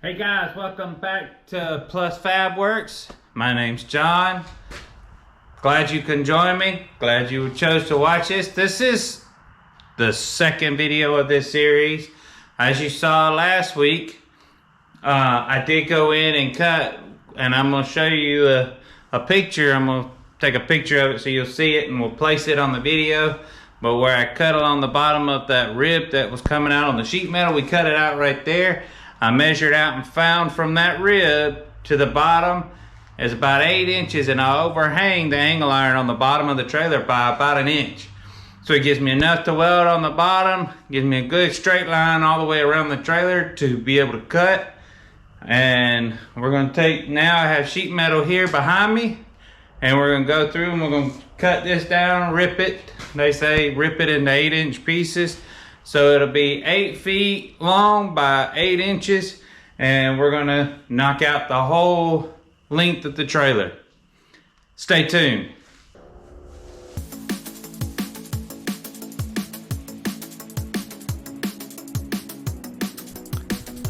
Hey guys, welcome back to Plus Fab Works. My name's John. Glad you can join me. Glad you chose to watch this. This is the second video of this series. As you saw last week, I did go in and cut, and I'm going to show you a picture. I'm going to take a picture of it so you'll see it, and we'll place it on the video. But where I cut along the bottom of that rib that was coming out on the sheet metal, we cut it out right there. I measured out and found from that rib to the bottom is about 8 inches, and I overhang the angle iron on the bottom of the trailer by about 1 inch. So it gives me enough to weld on the bottom, gives me a good straight line all the way around the trailer to be able to cut. And we're going to take, now I have sheet metal here behind me, and we're going to go through and we're going to cut this down, rip it. They say rip it into 8-inch pieces. So it'll be 8 feet long by 8 inches, and we're gonna knock out the whole length of the trailer. Stay tuned.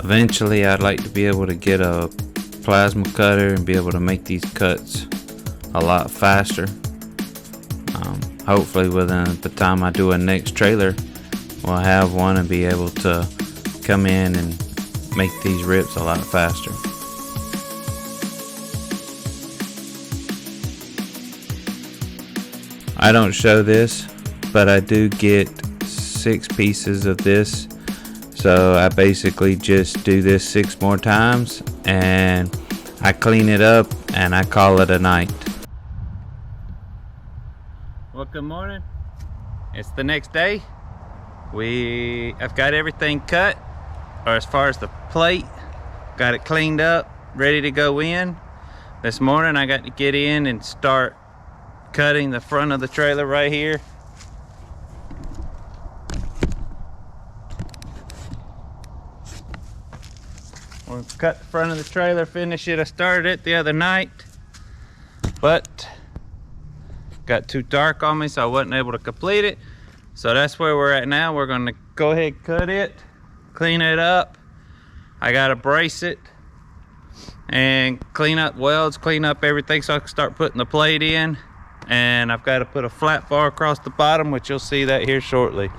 Eventually, I'd like to be able to get a plasma cutter and be able to make these cuts a lot faster. Hopefully within the time I do a next trailer, we'll have one and be able to come in and make these rips a lot faster. I don't show this, but I do get 6 pieces of this. So I basically just do this 6 more times and I clean it up and I call it a night. Well, good morning. It's the next day. I've got everything cut, or as far as the plate, got it cleaned up, ready to go in. This morning I got to get in and start cutting the front of the trailer right here. We'll cut the front of the trailer, finish it. I started it the other night, but got too dark on me, so I wasn't able to complete it. So that's where we're at now. We're gonna go ahead and cut it, clean it up. I gotta brace it and clean up welds, clean up everything so I can start putting the plate in. And I've got to put a flat bar across the bottom, which you'll see that here shortly.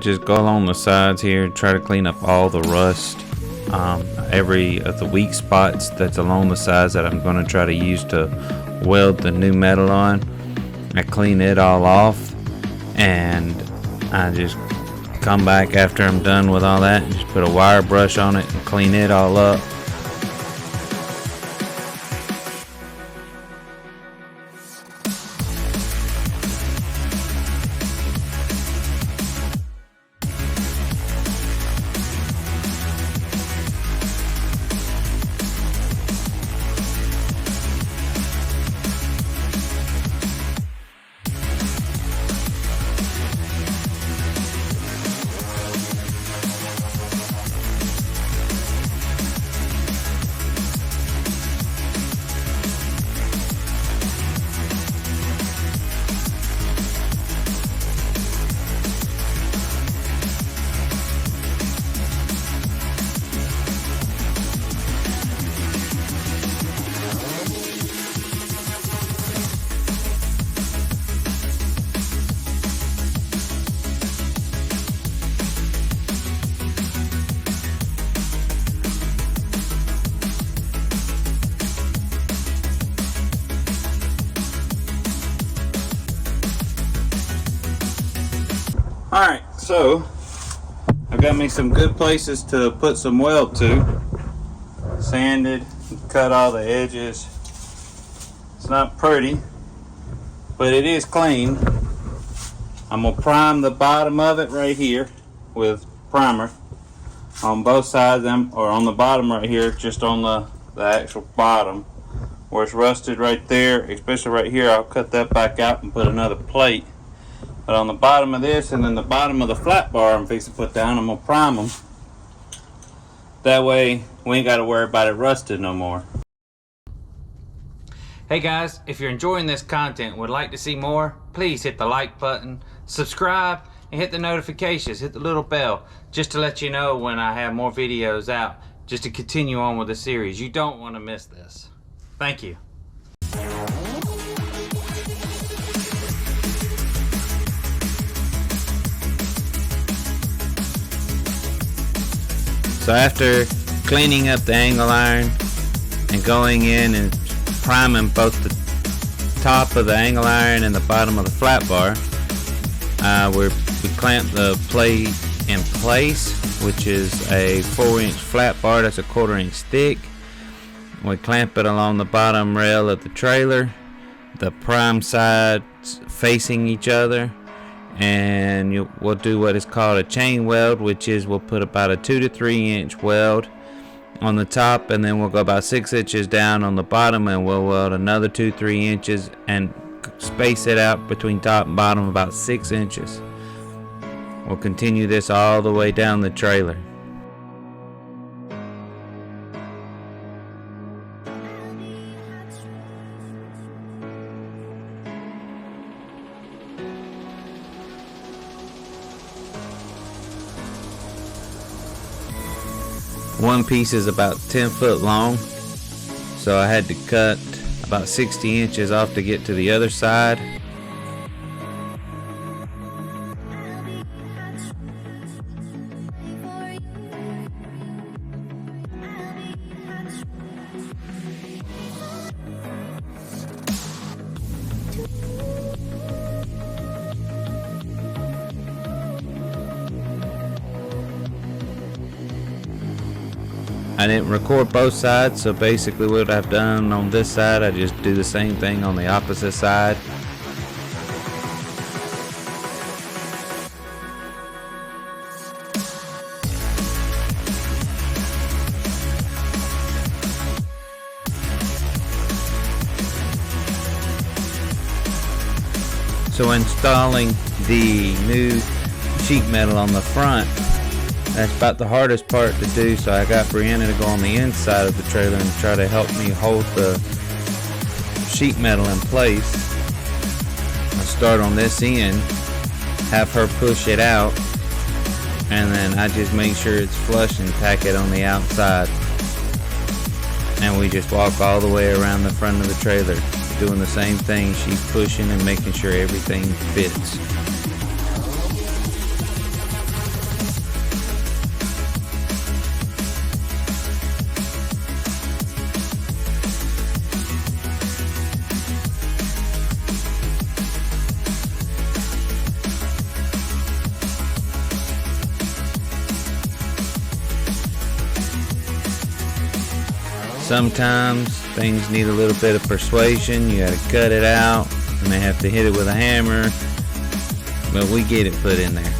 Just go along the sides here and try to clean up all the rust, every of the weak spots that's along the sides that I'm going to try to use to weld the new metal on. I clean it all off, and I just come back after I'm done with all that and just put a wire brush on it and clean it all up. Alright, so I got me some good places to put some weld to. Sanded, cut all the edges. It's not pretty, but it is clean. I'm gonna prime the bottom of it right here with primer on both sides, or on the bottom right here, just on the actual bottom where it's rusted right there, especially right here. I'll cut that back out and put another plate. But on the bottom of this and then the bottom of the flat bar I'm fixing to put down, I'm gonna prime them. That way we ain't gotta worry about it rusted no more. Hey guys, if you're enjoying this content and would like to see more, please hit the like button, subscribe, and hit the notifications, hit the little bell, just to let you know when I have more videos out, just to continue on with the series. You don't want to miss this. Thank you. So after cleaning up the angle iron and going in and priming both the top of the angle iron and the bottom of the flat bar, we clamp the plate in place, which is a 4-inch flat bar that's a 1/4 inch thick. We clamp it along the bottom rail of the trailer, the prime sides facing each other, and we'll do what is called a chain weld, which is we'll put about a 2 to 3 inch weld on the top, and then we'll go about 6 inches down on the bottom, and we'll weld another 2-3 inches and space it out between top and bottom about 6 inches. We'll continue this all the way down the trailer. One piece is about 10 foot long, so I had to cut about 60 inches off to get to the other side. I didn't record both sides, so basically what I've done on this side, I just do the same thing on the opposite side. So installing the new sheet metal on the front, that's about the hardest part to do, so I got Brianna to go on the inside of the trailer and try to help me hold the sheet metal in place. I start on this end, have her push it out, and then I just make sure it's flush and tack it on the outside. And we just walk all the way around the front of the trailer, doing the same thing. She's pushing and making sure everything fits. Sometimes things need a little bit of persuasion. You gotta cut it out, and they have to hit it with a hammer, but we get it put in there.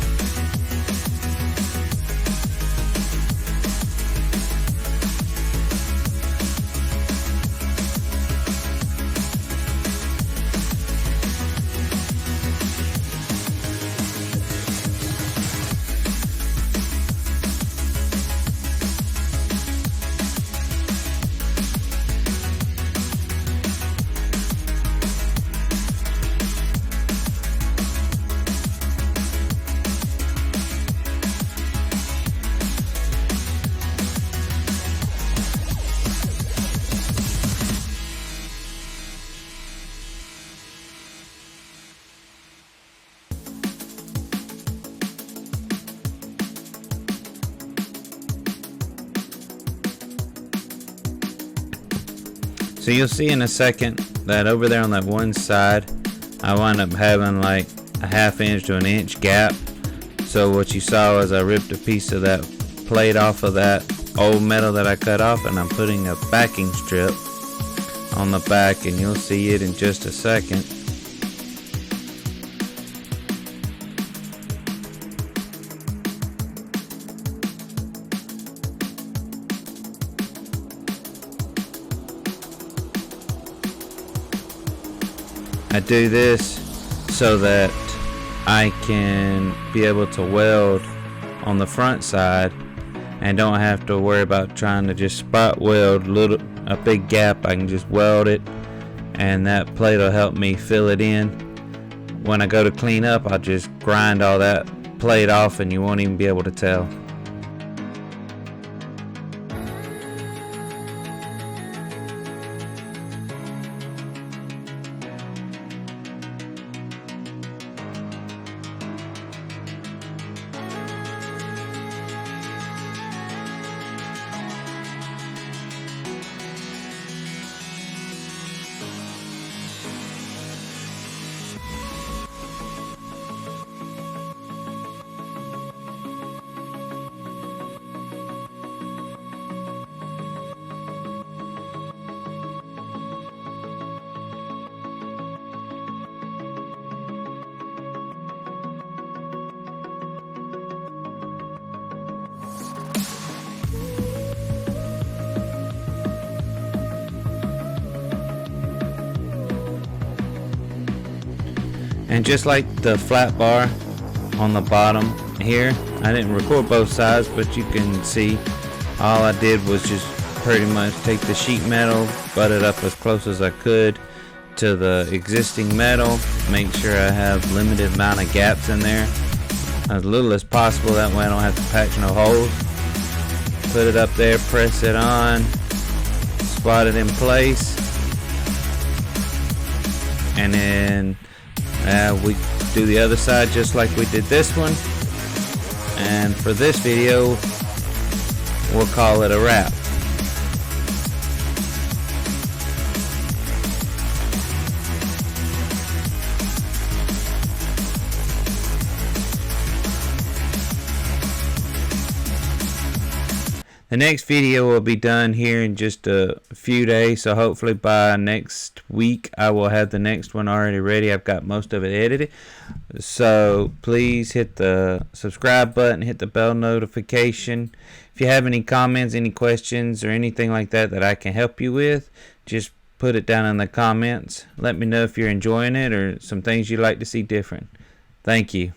So you'll see in a second that over there on that one side, I wind up having like a 1/2 inch to 1 inch gap So what you saw is I ripped a piece of that plate off of that old metal that I cut off, and I'm putting a backing strip on the back, and you'll see it in just a second. I do this so that I can be able to weld on the front side and don't have to worry about trying to just spot weld a big gap. I can just weld it, and that plate will help me fill it in. When I go to clean up, I'll just grind all that plate off and you won't even be able to tell. And just like the flat bar on the bottom here, I didn't record both sides, but you can see all I did was just pretty much take the sheet metal, butt it up as close as I could to the existing metal, make sure I have limited amount of gaps in there, as little as possible, that way I don't have to patch no holes. Put it up there, press it on, spot it in place, and then we do the other side just like we did this one. And for this video, we'll call it a wrap. The next video will be done here in just a few days, so hopefully by next week I will have the next one already ready. I've got most of it edited, so please hit the subscribe button, hit the bell notification. If you have any comments, any questions, or anything like that that I can help you with, just put it down in the comments. Let me know if you're enjoying it or some things you'd like to see different. Thank you.